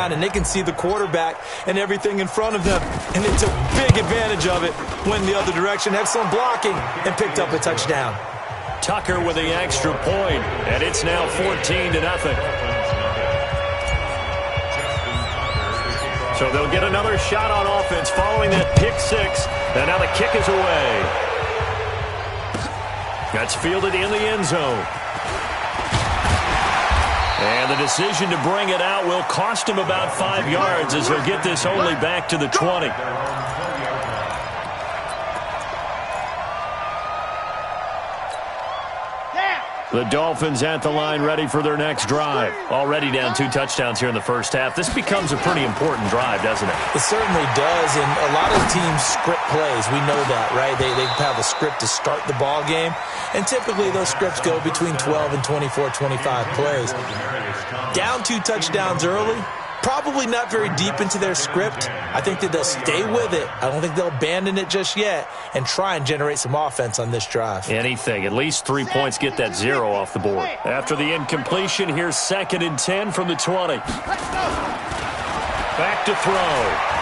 and they can see the quarterback and everything in front of them, and they took big advantage of it. Went the other direction, excellent blocking, and picked up a touchdown. Tucker with the extra point, and it's now 14-0. So they'll get another shot on offense following that pick six, and now the kick is away. That's fielded in the end zone. And the decision to bring it out will cost him about 5 yards as he'll get this only back to the 20. The Dolphins at the line ready for their next drive. Already down 2 touchdowns here in the first half. This becomes a pretty important drive, doesn't it? It certainly does, and a lot of teams script plays. We know that, right? They have a script to start the ball game, and typically those scripts go between 12 and 24, 25 plays. Down 2 touchdowns early, probably not very deep into their script. I think that they'll stay with it. I don't think they'll abandon it just yet and try and generate some offense on this drive. Anything. At least 3 points, get that 0 off the board. After the incompletion, here's 2nd and 10 from the 20. Back to throw.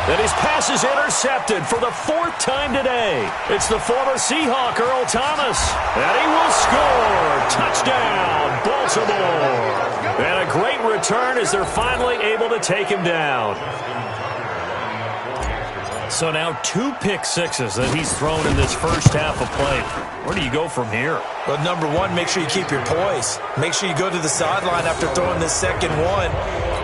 And his pass is intercepted for the 4th time today. It's the former Seahawk, Earl Thomas. And he will score. Touchdown, Baltimore. And a great return as they're finally able to take him down. So now 2 pick sixes that he's thrown in this first half of play. Where do you go from here? Well, number one, make sure you keep your poise. Make sure you go to the sideline after throwing this second one,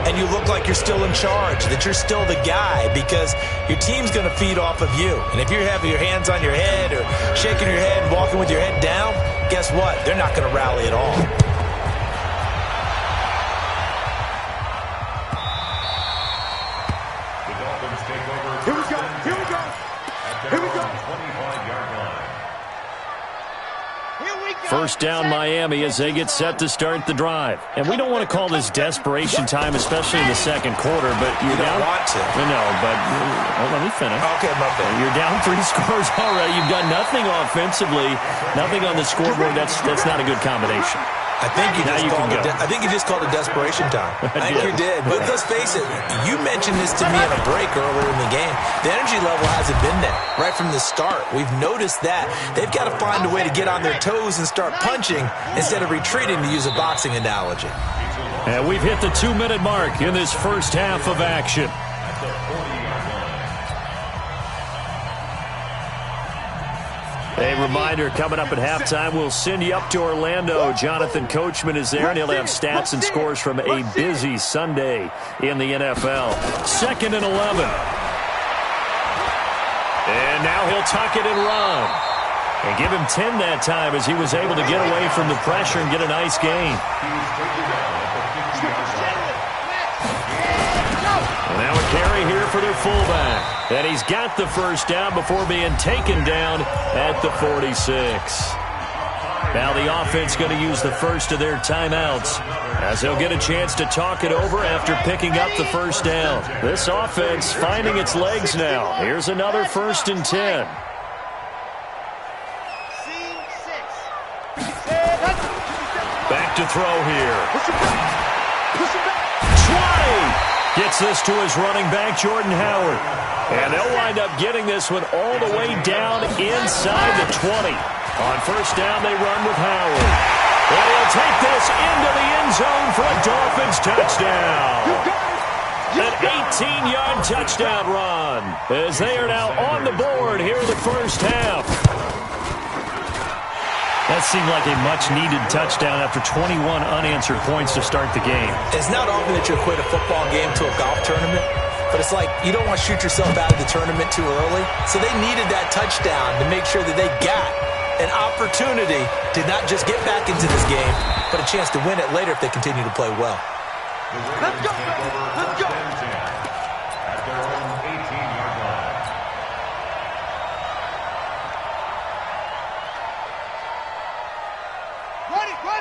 and you look like you're still in charge, that you're still the guy, because your team's going to feed off of you. And if you're having your hands on your head or shaking your head and walking with your head down, guess what? They're not going to rally at all. Here we go. Here we go. Here we go. 25-yard line. Here we go. First down Miami as they get set to start the drive. And we don't want to call this desperation time, especially in the second quarter, but you're down. You don't want to. No, but let me finish. Okay, my bad. You're down 3 scores already. You've got nothing offensively, nothing on the scoreboard. That's not a good combination. I think you just called it desperation time. I think you did. But let's face it, you mentioned this to me in a break earlier in the game. The energy level hasn't been there right from the start. We've noticed that. They've got to find a way to get on their toes and start punching instead of retreating, to use a boxing analogy. And we've hit the 2-minute mark in this first half of action. A reminder, coming up at halftime, we'll send you up to Orlando. Jonathan Coachman is there, and he'll have stats and scores from a busy Sunday in the NFL. 2nd and 11. And now he'll tuck it and run. And give him 10 that time as he was able to get away from the pressure and get a nice gain. And now a carry here for their fullback. And he's got the first down before being taken down at the 46. Now the offense going to use the first of their timeouts as they'll get a chance to talk it over after picking up the first down. This offense finding its legs now. Here's another 1st and 10. Back to throw here. 20! Gets this to his running back, Jordan Howard. And they'll wind up getting this one all the way down inside the 20. On first down, they run with Howard. And he'll take this into the end zone for a Dolphins touchdown. An 18-yard touchdown run as they are now on the board here in the first half. That seemed like a much-needed touchdown after 21 unanswered points to start the game. It's not often that you equate a football game to a golf tournament, but it's like you don't want to shoot yourself out of the tournament too early. So they needed that touchdown to make sure that they got an opportunity to not just get back into this game, but a chance to win it later if they continue to play well. Let's go, let's go. At their own 18-yard line.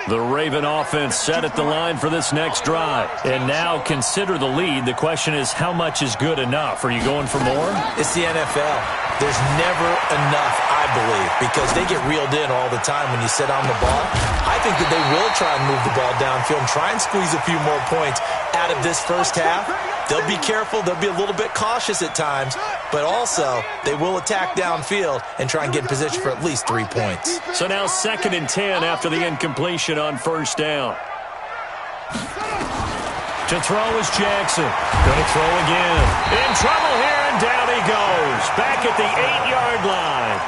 The Raven offense set at the line for this next drive. And now consider the lead. The question is, how much is good enough? Are you going for more? It's the NFL. There's never enough, I believe, because they get reeled in all the time when you sit on the ball. I think that they will try and move the ball downfield and try and squeeze a few more points out of this first half. They'll be careful. They'll be a little bit cautious at times, but also they will attack downfield and try and get in position for at least 3 points. So now 2nd and 10 after the incompletion on first down. To throw is Jackson. Going to throw again. In trouble here, and down he goes. Back at the 8-yard line.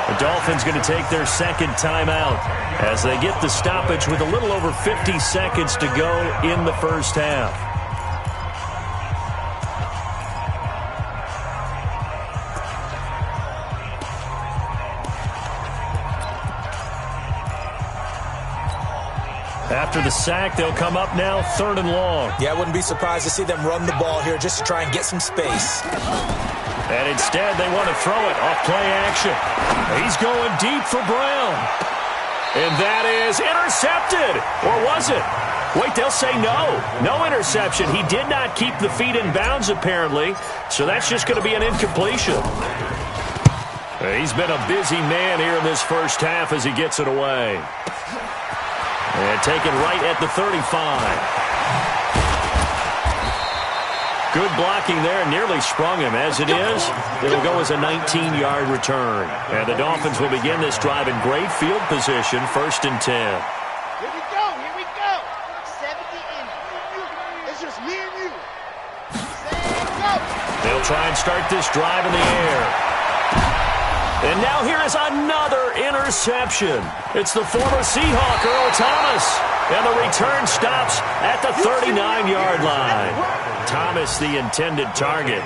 The Dolphins going to take their second timeout as they get the stoppage with a little over 50 seconds to go in the first half. After the sack, they'll come up now 3rd and long. Yeah, I wouldn't be surprised to see them run the ball here just to try and get some space. And instead, they want to throw it off play action. He's going deep for Brown. And that is intercepted. Or was it? Wait, they'll say no. No interception. He did not keep the feet in bounds, apparently. So that's just going to be an incompletion. He's been a busy man here in this first half as he gets it away. And taken right at the 35. Good blocking there. Nearly sprung him. As it is, it'll go as a 19-yard return. And the Dolphins will begin this drive in great field position, 1st and 10. Here we go. Here we go. 70 in. It's just me and you. Go. They'll try and start this drive in the air. And now here is another interception. It's the former Seahawk, Earl Thomas. And the return stops at the 39-yard line. Thomas, the intended target.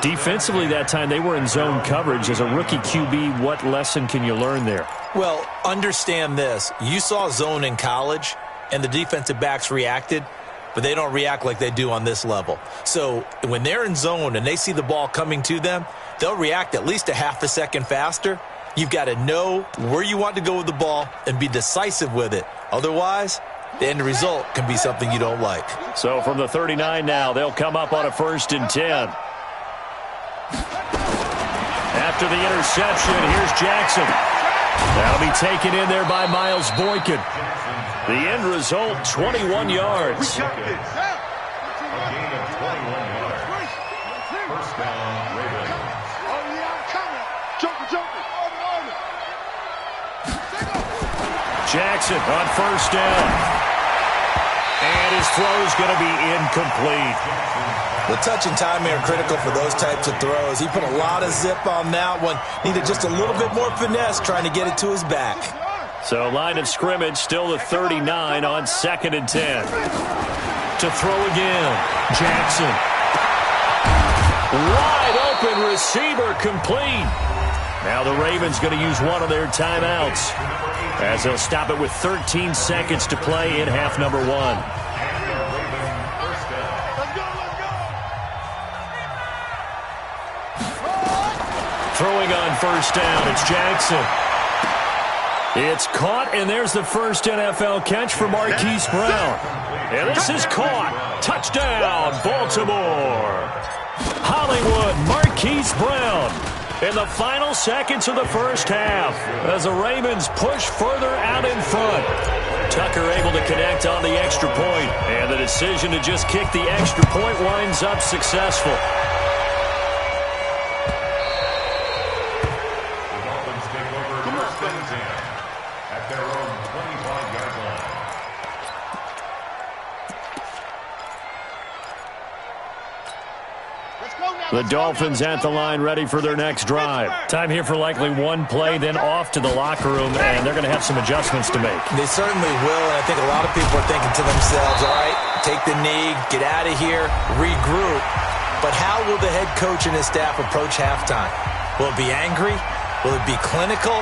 Defensively that time, they were in zone coverage. As a rookie QB, what lesson can you learn there? Well, understand this. You saw zone in college, and the defensive backs reacted, but they don't react like they do on this level. So when they're in zone and they see the ball coming to them, they'll react at least a half a second faster. You've got to know where you want to go with the ball and be decisive with it. Otherwise, the end result can be something you don't like. So from the 39 now, they'll come up on a 1st and 10. After the interception, here's Jackson. That'll be taken in there by Miles Boykin. The end result, 21 yards. Jackson on 1st down. And his throw is going to be incomplete. The touch and timing are critical for those types of throws. He put a lot of zip on that one. Needed just a little bit more finesse trying to get it to his back. So line of scrimmage still the 39 on 2nd and 10. To throw again. Jackson. Wide open receiver complete. Now the Ravens going to use one of their timeouts as they'll stop it with 13 seconds to play in half number 1. Throwing on 1st down, it's Jackson. It's caught, and there's the first NFL catch for Marquise Brown. And this is caught. Touchdown, Baltimore. Hollywood, Marquise Brown. In the final seconds of the first half, as the Ravens push further out in front. Tucker able to connect on the extra point, and the decision to just kick the extra point winds up successful. The Dolphins at the line ready for their next drive. Time here for likely one play, then off to the locker room, and they're going to have some adjustments to make. They certainly will, and I think a lot of people are thinking to themselves, all right, take the knee, get out of here, regroup. But how will the head coach and his staff approach halftime? Will it be angry? Will it be clinical?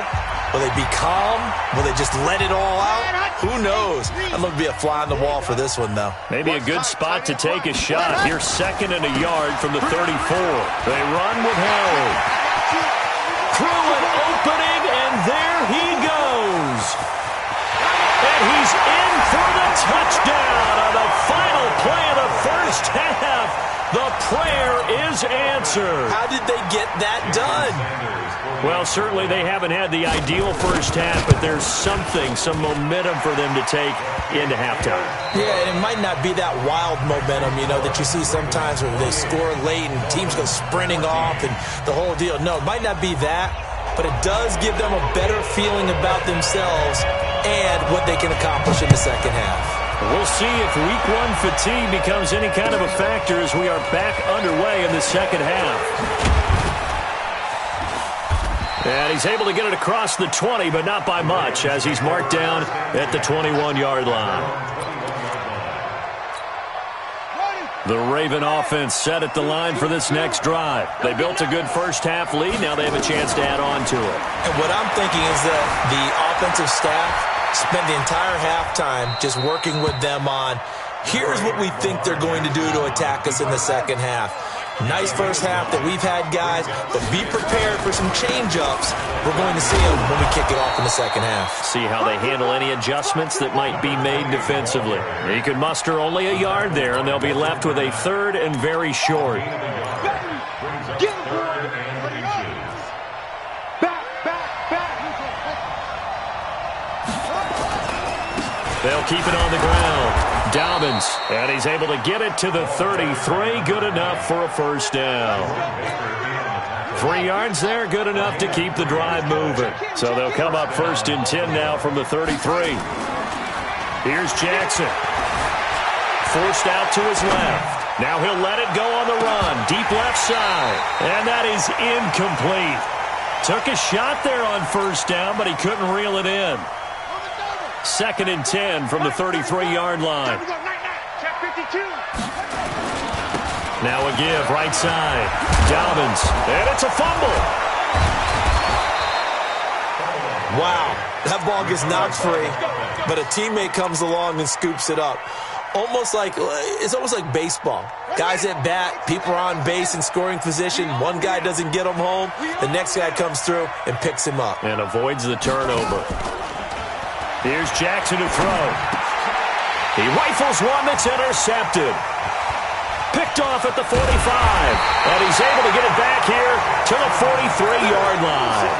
Will they be calm? Will they just let it all out? Who knows? I'd love to be a fly on the wall for this one, though. Maybe a good spot to take a shot. Here's 2nd and a yard from the 34. They run with Howard. Through an opening, and there he goes. And he's in for the touchdown on the final play of the first half. The prayer is answered. How did they get that done? Well, certainly they haven't had the ideal first half, but there's some momentum for them to take into halftime. Yeah, and it might not be that wild momentum, that you see sometimes where they score late and teams go sprinting off and the whole deal. No, it might not be that, but it does give them a better feeling about themselves and what they can accomplish in the second half. We'll see if week one fatigue becomes any kind of a factor as we are back underway in the second half. And he's able to get it across the 20, but not by much, as he's marked down at the 21-yard line. The Raven offense set at the line for this next drive. They built a good first-half lead. Now they have a chance to add on to it. And what I'm thinking is that the offensive staff spend the entire halftime just working with them on, here's what we think they're going to do to attack us in the second half. Nice first half that we've had, guys, but be prepared for some change-ups. We're going to see them when we kick it off in the second half. See how they handle any adjustments that might be made defensively. He could muster only a yard there, and they'll be left with a third and very short. They'll keep it on the ground. Dobbins, and he's able to get it to the 33. Good enough for a first down. 3 yards there, good enough to keep the drive moving. So they'll come up first and 10 now from the 33. Here's Jackson. Forced out to his left. Now he'll let it go on the run. Deep left side. And that is incomplete. Took a shot there on first down, but he couldn't reel it in. 2nd and 10 from the 33-yard line. Now a give, right side. Dobbins, and it's a fumble. Wow, that ball gets knocked free, but a teammate comes along and scoops it up. It's almost like baseball. Guys at bat, people are on base in scoring position. One guy doesn't get him home. The next guy comes through and picks him up. And avoids the turnover. Here's Jackson to throw. He rifles one that's intercepted. Picked off at the 45. And he's able to get it back here to the 43-yard line.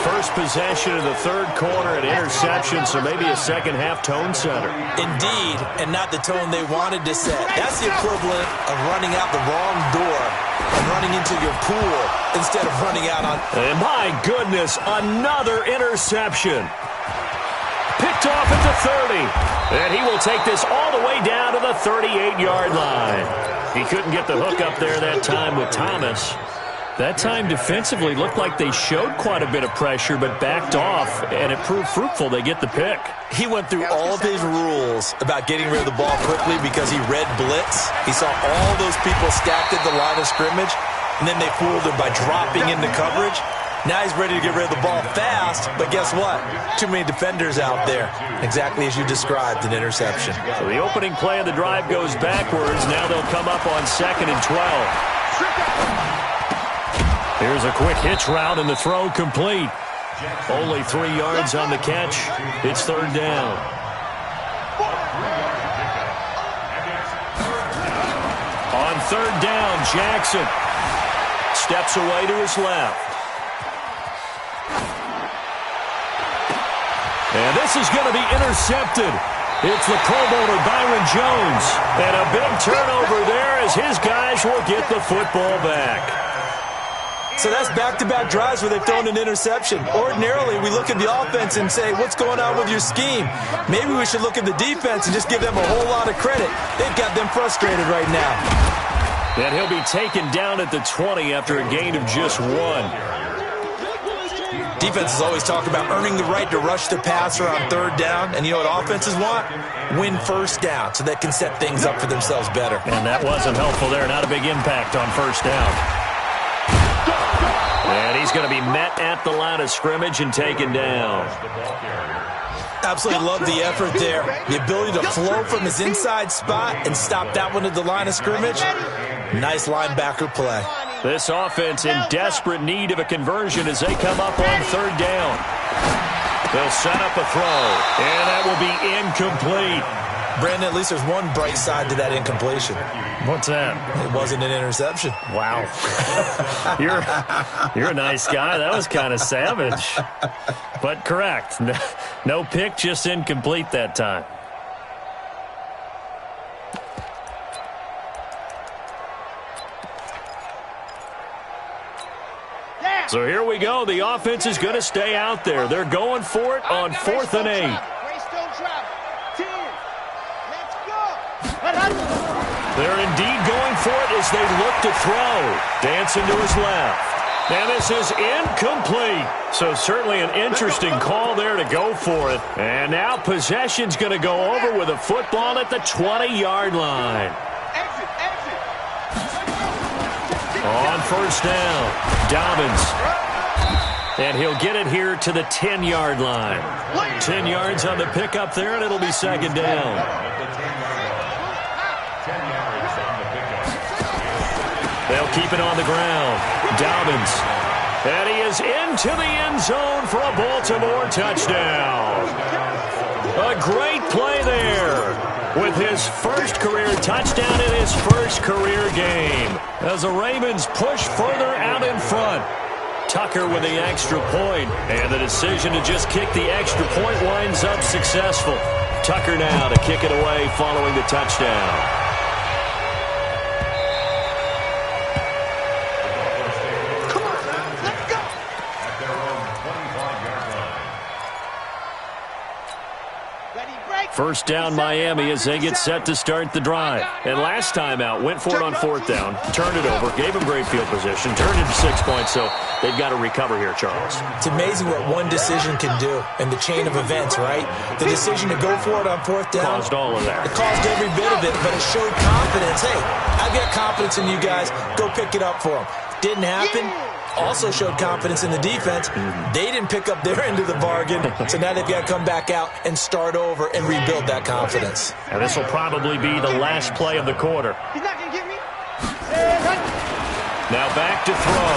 First possession of the third quarter, an interception, so maybe a second-half tone setter. Indeed, and not the tone they wanted to set. That's the equivalent of running out the wrong door and running into your pool instead of running out on... And my goodness, another interception. Picked off at the 30. And he will take this all the way down to the 38-yard line. He couldn't get the hook up there that time with Thomas. That time defensively looked like they showed quite a bit of pressure but backed off, and it proved fruitful. They get the pick. He went through all of his rules about getting rid of the ball quickly because he read blitz. He saw all those people stacked at the line of scrimmage, and then they fooled him by dropping into coverage. Now he's ready to get rid of the ball fast, but guess what? Too many defenders out there. Exactly as you described, an interception. So the opening play of the drive goes backwards. Now they'll come up on 2nd and 12. Here's a quick hitch route, and the throw complete. Only 3 yards on the catch. It's third down. On third down, Jackson steps away to his left. And this is going to be intercepted. It's the Pro Bowler Byron Jones. And a big turnover there as his guys will get the football back. So that's back-to-back drives where they've thrown an interception. Ordinarily, we look at the offense and say, what's going on with your scheme? Maybe we should look at the defense and just give them a whole lot of credit. They've got them frustrated right now. And he'll be taken down at the 20 after a gain of just 1. Defenses always talk about earning the right to rush the passer on third down. And you know what offenses want? Win first down so they can set things up for themselves better. And that wasn't helpful there. Not a big impact on first down. And he's going to be met at the line of scrimmage and taken down. Absolutely love the effort there. The ability to flow from his inside spot and stop that one at the line of scrimmage. Nice linebacker play. This offense in desperate need of a conversion as they come up on third down. They'll set up a throw, and that will be incomplete. Brandon, at least there's one bright side to that incompletion. What's that? It wasn't an interception. Wow. You're a nice guy. That was kind of savage. But correct. No pick, just incomplete that time. So here we go. The offense is going to stay out there. They're going for it on 4th and 8. They're indeed going for it as they look to throw. Dancing to his left. And this is incomplete. So certainly an interesting call there to go for it. And now possession's going to go over with a football at the 20-yard line. On 1st down, Dobbins. And he'll get it here to the 10-yard line. 10 yards on the pickup there, and it'll be 2nd down. They'll keep it on the ground. Dobbins. And he is into the end zone for a Baltimore touchdown. A great play there with his first career touchdown in his first career game. As the Ravens push further out in front. Tucker with the extra point. And the decision to just kick the extra point winds up successful. Tucker now to kick it away following the touchdown. First down Miami as they get set to start the drive. And last time out, went for it on 4th down, turned it over, gave him great field position, turned it to 6 points, so they've got to recover here, Charles. It's amazing what one decision can do in the chain of events, right? The decision to go for it on 4th down. Caused all of that. It caused every bit of it, but it showed confidence. Hey, I've got confidence in you guys. Go pick it up for them. Didn't happen. Also showed confidence in the defense. They didn't pick up their end of the bargain, so now they've got to come back out and start over and rebuild that confidence. And this will probably be the last play of the quarter. He's not going to get me. Now back to throw.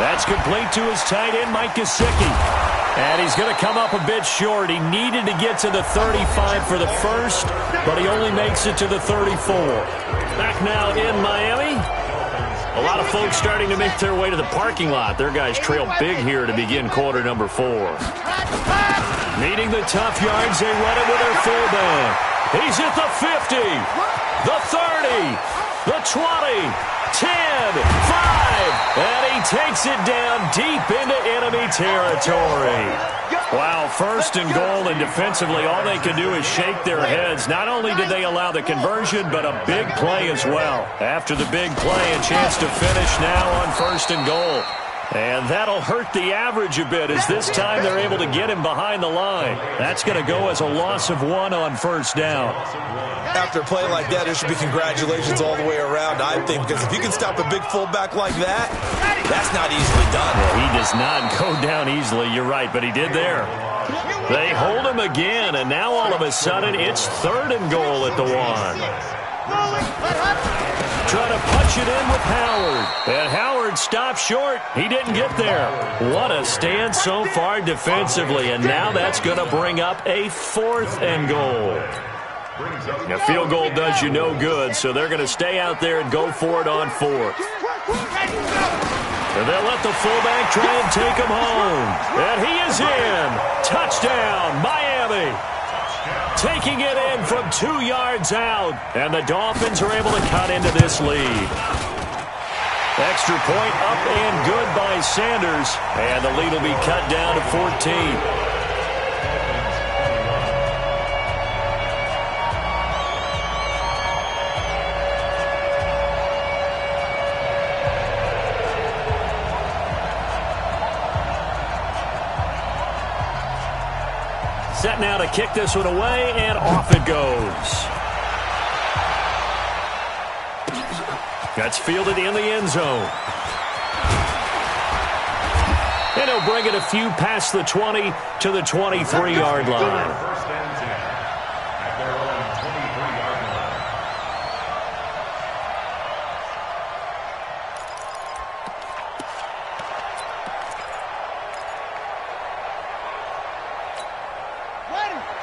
That's complete to his tight end, Mike Gesicki. And he's going to come up a bit short. He needed to get to the 35 for the first, but he only makes it to the 34. Back now in Miami. A lot of folks starting to make their way to the parking lot. Their guys trail big here to begin quarter number 4. Needing the tough yards, they run it with their fullback. He's at the 50, the 30, the 20, 10, 5, and he takes it down deep into enemy territory. Wow, 1st and goal, and defensively all they can do is shake their heads. Not only did they allow the conversion, but a big play as well. After the big play, a chance to finish now on 1st and goal. And that'll hurt the average a bit as this time they're able to get him behind the line. That's going to go as a loss of 1 on 1st down. After a play like that, there should be congratulations all the way around, I think, because if you can stop a big fullback like that, that's not easily done. Yeah, he does not go down easily, you're right, but he did there. They hold him again, and now all of a sudden it's 3rd and goal at the 1. Trying to punch it in with Howard. And Howard stopped short. He didn't get there. What a stand so far defensively. And now that's going to bring up a 4th and goal. A field goal does you no good, so they're going to stay out there and go for it on 4th. And they'll let the fullback try and take him home. And he is in. Touchdown, Miami. Taking it in from 2 yards out. And the Dolphins are able to cut into this lead. Extra point up and good by Sanders. And the lead will be cut down to 14. Set now to kick this one away, and off it goes. That's fielded in the end zone. And he'll bring it a few past the 20 to the 23-yard line.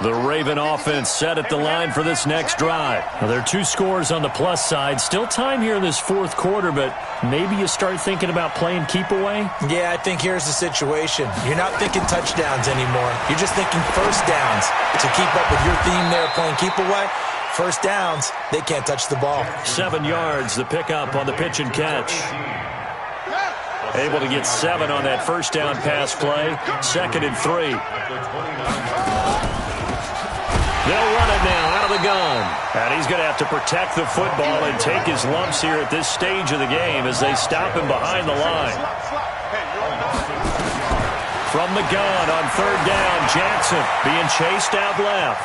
The Raven offense set at the line for this next drive. Well, there are 2 scores on the plus side. Still time here in this fourth quarter, but maybe you start thinking about playing keep away? Yeah, I think here's the situation. You're not thinking touchdowns anymore. You're just thinking first downs. To keep up with your theme there playing keep away, first downs, they can't touch the ball. 7 yards, the pickup on the pitch and catch. Able to get 7 on that first down pass play. 2nd and 3. They'll run it now out of the gun. And he's going to have to protect the football and take his lumps here at this stage of the game as they stop him behind the line. From the gun on 3rd down, Jackson being chased out left.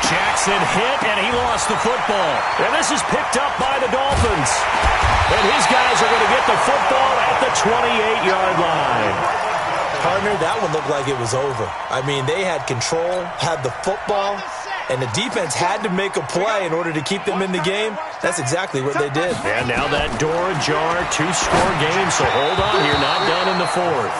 Jackson hit, and he lost the football. And this is picked up by the Dolphins. And his guys are going to get the football at the 28-yard line. Partner, that one looked like it was over. I mean, they had control, had the football, and the defense had to make a play in order to keep them in the game. That's exactly what they did. And now that door ajar, 2-score game, so hold on here, not done in the 4th.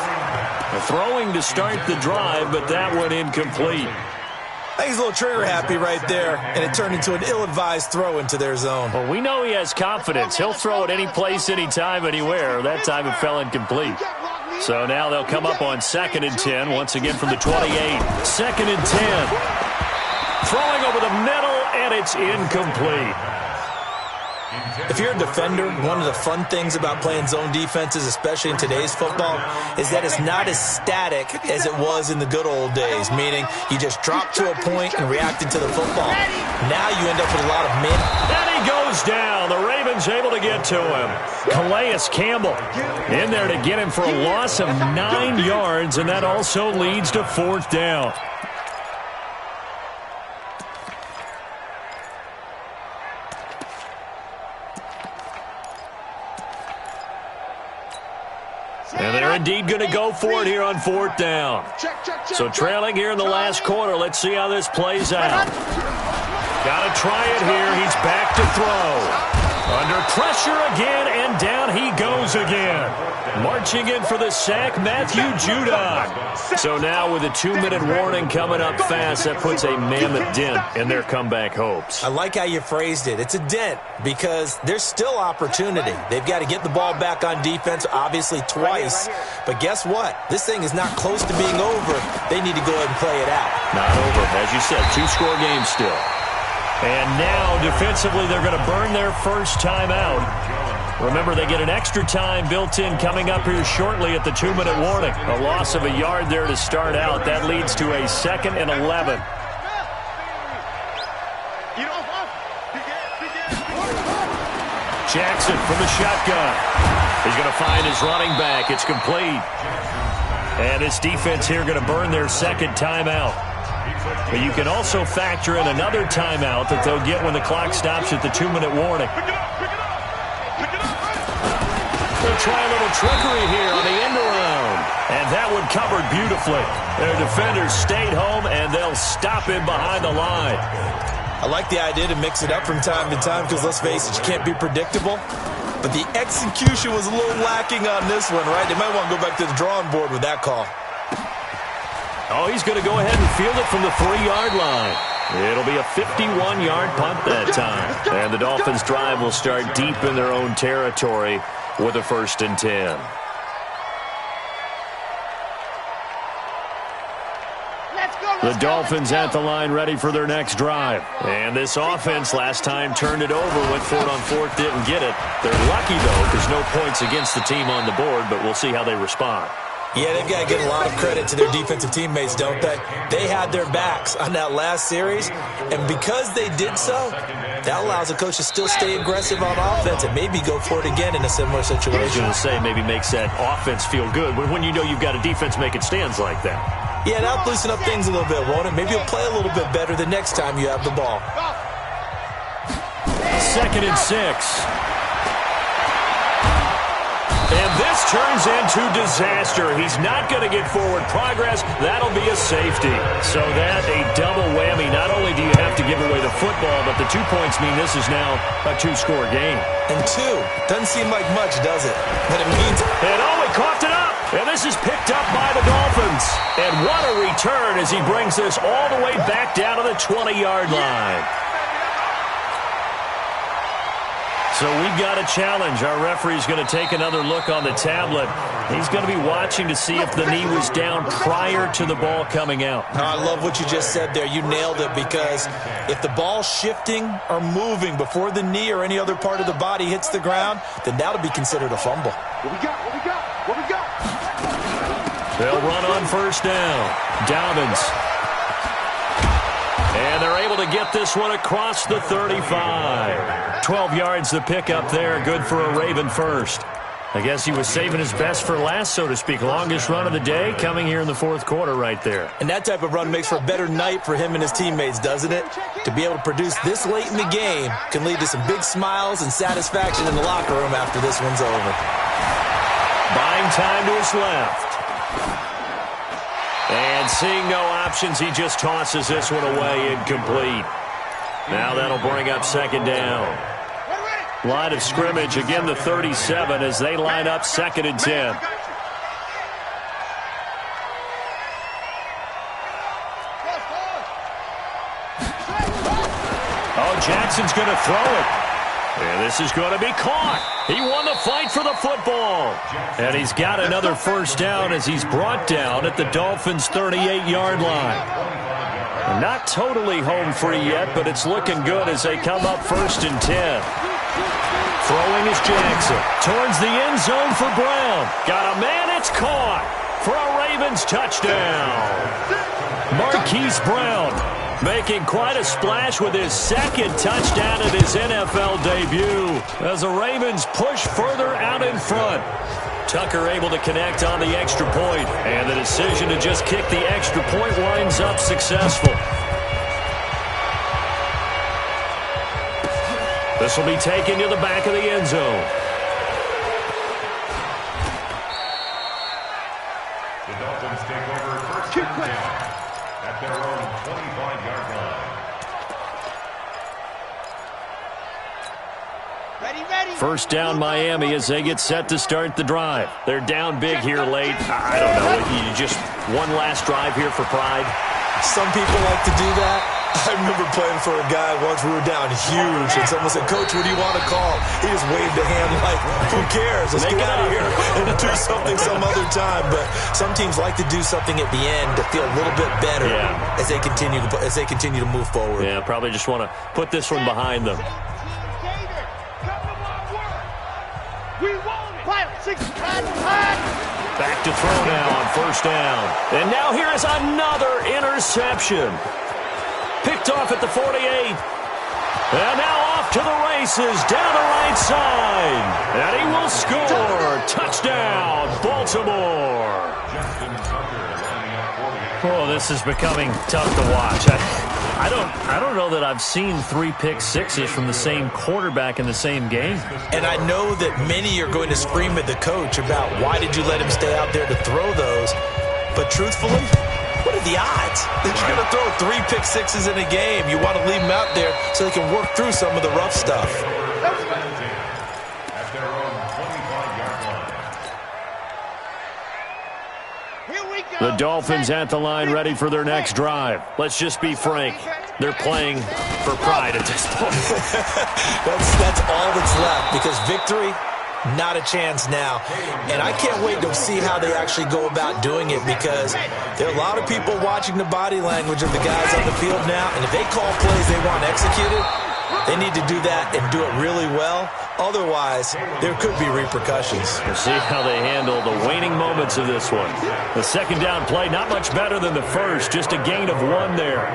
Throwing to start the drive, but that one incomplete. I think he's a little trigger happy right there, and it turned into an ill-advised throw into their zone. Well, we know he has confidence. He'll throw it any place, anytime, anywhere. That time it fell incomplete. So now they'll come up on 2nd and 10, once again from the 28. 2nd and 10. Throwing over the middle, and it's incomplete. If you're a defender, one of the fun things about playing zone defenses, especially in today's football, is that it's not as static as it was in the good old days, meaning you just drop to a point and reacted to the football. Now you end up with a lot of men. And he goes down. The Ravens able to get to him. Calais Campbell in there to get him for a loss of 9 yards, and that also leads to 4th down. And they're indeed going to go for it here on 4th down. So trailing here in the last quarter. Let's see how this plays out. Got to try it here. He's back to throw. Under pressure again, and down he goes again. Marching in for the sack, Matthew Judon. So now with a 2-minute warning coming up fast, that puts a mammoth dent in their comeback hopes. I like how you phrased it. It's a dent because there's still opportunity. They've got to get the ball back on defense, obviously twice. But guess what? This thing is not close to being over. They need to go ahead and play it out. Not over. As you said, 2-score game still. And now, defensively, they're going to burn their first time out. Remember, they get an extra time built in coming up here shortly at the 2-minute warning. A loss of a yard there to start out. That leads to a 2nd and 11. Jackson from the shotgun. He's going to find his running back. It's complete. And this defense here going to burn their 2nd timeout. But you can also factor in another timeout that they'll get when the clock stops at the 2-minute warning. They'll try a little trickery here on the end around. And that one covered beautifully. Their defenders stayed home, and they'll stop him behind the line. I like the idea to mix it up from time to time because, let's face it, you can't be predictable. But the execution was a little lacking on this one, right? They might want to go back to the drawing board with that call. Oh, he's going to go ahead and field it from the 3-yard line. It'll be a 51-yard punt that time. And the Dolphins' drive will start deep in their own territory with a 1st and 10. The Dolphins at the line ready for their next drive. And this offense last time turned it over, went for it on 4th, didn't get it. They're lucky, though, because no points against the team on the board, but we'll see how they respond. Yeah, they've got to give a lot of credit to their defensive teammates, don't they? They had their backs on that last series, and because they did so, that allows the coach to still stay aggressive on offense and maybe go for it again in a similar situation. I was going to say maybe makes that offense feel good, but when you know you've got a defense making stands like that. Yeah, that'll loosen up things a little bit, won't it? Maybe you'll play a little bit better the next time you have the ball. 2nd and 6. And this turns into disaster. He's not going to get forward progress. That'll be a safety. So that a double whammy. Not only do you have to give away the football, but the 2 points mean this is now a 2-score game. And 2 doesn't seem like much, does it? But it means... And he coughed it up. And this is picked up by the Dolphins. And what a return as he brings this all the way back down to the 20-yard line. So we've got a challenge. Our referee's going to take another look on the tablet. He's going to be watching to see if the knee was down prior to the ball coming out. I love what you just said there. You nailed it, because if the ball's shifting or moving before the knee or any other part of the body hits the ground, then that'll be considered a fumble. What we got? What we got? What we got? They'll run on first down. Dobbins. And they're able to get this one across the 35. 12 yards the pickup there. Good for a Raven first. I guess he was saving his best for last, so to speak. Longest run of the day coming here in the fourth quarter right there. And that type of run makes for a better night for him and his teammates, doesn't it? To be able to produce this late in the game can lead to some big smiles and satisfaction in the locker room after this one's over. Buying time to his left. And seeing no options, he just tosses this one away incomplete. Now that'll bring up second down. Line of scrimmage, again the 37 as they line up 2nd and 10. Oh, Jackson's going to throw it. And this is going to be caught. He won the fight for the football. And he's got another first down as he's brought down at the Dolphins' 38-yard line. Not totally home free yet, but it's looking good as they come up 1st and 10. Throwing is Jackson. Towards the end zone for Brown. Got a man, it's caught for a Ravens touchdown. Marquise Brown making quite a splash with his 2nd touchdown at his NFL debut as the Ravens push further out in front. Tucker able to connect on the extra point, and the decision to just kick the extra point winds up successful. This will be taken to the back of the end zone. The Dolphins take over first down at their own 25-yard line. Ready. First down Miami as they get set to start the drive. They're down big here late. I don't know. You just one last drive here for pride. Some people like to do that. I remember playing for a guy once. We were down huge, and someone said, "Coach, what do you want to call?" He just waved a hand like, "Who cares? Let's get out of here and do something some other time." But some teams like to do something at the end to feel a little bit better as they continue to move forward. Yeah, probably just want to put this one behind them. Back to throw now on first down. And now here is another interception. Picked off at the 48. And now off to the races down the right side. And he will score. Touchdown, Baltimore. Oh, this is becoming tough to watch. I don't know that I've seen 3 pick sixes from the same quarterback in the same game. And I know that many are going to scream at the coach about why did you let him stay out there to throw those. But truthfully, what are the odds that you're going to throw 3 pick sixes in a game? You want to leave them out there so they can work through some of the rough stuff. At their own 25-yard line. The Dolphins at the line ready for their next drive. Let's just be frank. They're playing for pride at this point. That's all that's left, because victory, not a chance now. And I can't wait to see how they actually go about doing it, because there are a lot of people watching the body language of the guys on the field now, and if they call plays they want executed, they need to do that and do it really well. Otherwise, there could be repercussions. We'll see how they handle the waning moments of this one. The second down play, not much better than the first, just a gain of 1 there.